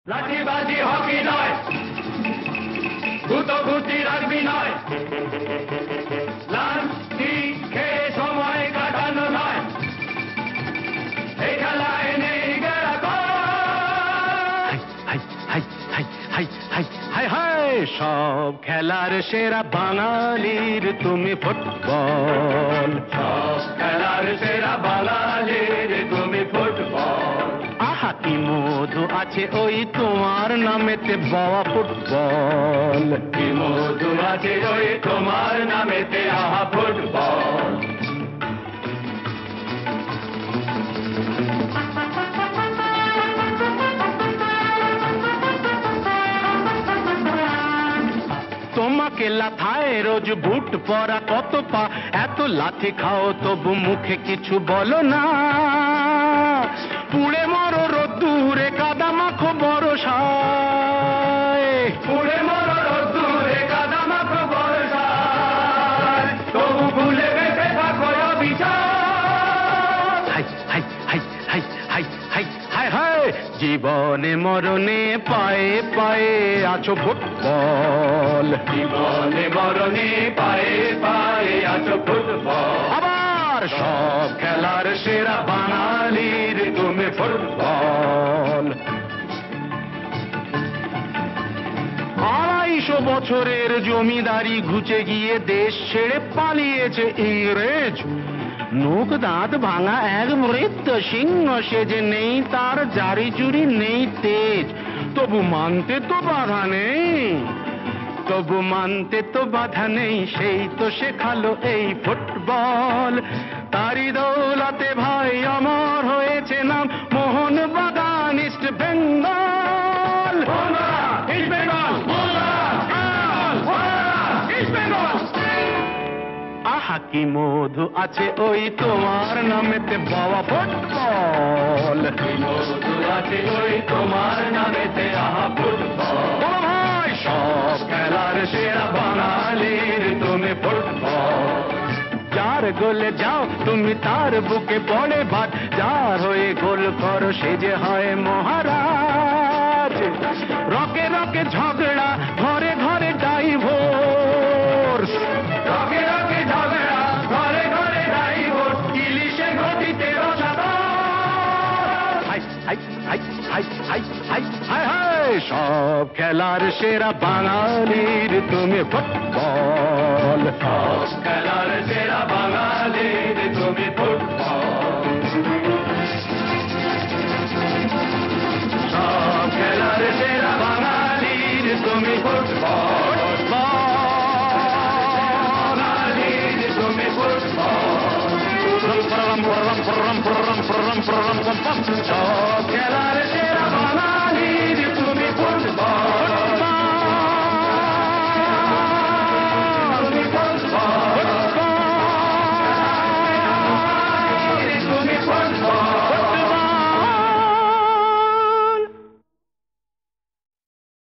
লাঠিবাজি hockey নয়, গুতোগুতি rugby নয়, লাঠি খেয়ে সময় কাটানো নয়, এই খেলায় নেই সব খেলার সেরা বাঙালির তুমি ফুটবল। সব খেলার সেরা বাঙালির তুমি ফুটবল। আহা কি মধু আছে ওই তোমার নামেতে বাবা ফুটবল। কি মধু আছে ওই তোমার নামেতে আহা ফুটবল। তোমাকে লাথায় রোজ বুট পরা কত পা, এত লাথি খাও তবু মুখে কিছু বলো না। পুড়ে মরো রোদ্দুরে কাদা মাখো বরসায়, পুড়ে মরো রোদ্দুরে কাদা মাখো বর্ষায়, তবু ভুলে বেঁচে থাকো অবিচার। High hi hi hi hi hi hi high জীবনে মরণে পায়ে পায়ে আছো ফুটবল। জীবনে মরণে পায়ে পায়ে আছো ফুটবল। আবার সব খেলার সেরা বাঙালির তুমি ফুটবল। 250 বছরের জমিদারি ঘুচে গিয়ে দেশ ছেড়ে পালিয়েছে ইংরেজ। মুখ দাঁত ভাঙা এক মৃত সিংহ সেজে, নেই তার জারি জুরি নেই তেজ, তবু মানতে তো বাধা নেই, তবু মানতে তো বাধা নেই, সেই তো শেখালো এই ফুটবল। তারি দৌলতে ভাই অমর হয়েছে নাম Mohun Bagan east Bengal. East Bengal, east Bengal. আহা কি মধু আছে ওই তোমার নামেতে বাবা ফুটবল। কি মধু আছে ওই তোমার নামেতে আহা ফুটবল। ও ভাই সব খেলার সেরা বাঙালির তুমি ফুটবল। যার গোলে যাও তুমি তার বুকে পড়ে ভাত, যার হয়ে গোল করো সে যে হয় মহারাজ। রকে রকে ঝগড়া ঘরে ঘরে ডাইভোর্স, রকে রকে ঝগড়া ঘরে ঘরে ডাইভোর্স, ইলিশে গতিতে রসাতল। Hi hi hi hi hi hi hi hi সব খেলার সেরা বাঙালির তুমি ফুটবল। সব খেলার সেরা বাঙালির তুমি ফুটবল। সব খেলার সেরা বাঙালির তুমি ফুটবল। বাঙালির তুমি football. Pum, pum, pum, pum, pum, pum, pum, pum, pum, pum, pum, pum, pum, pum, pum,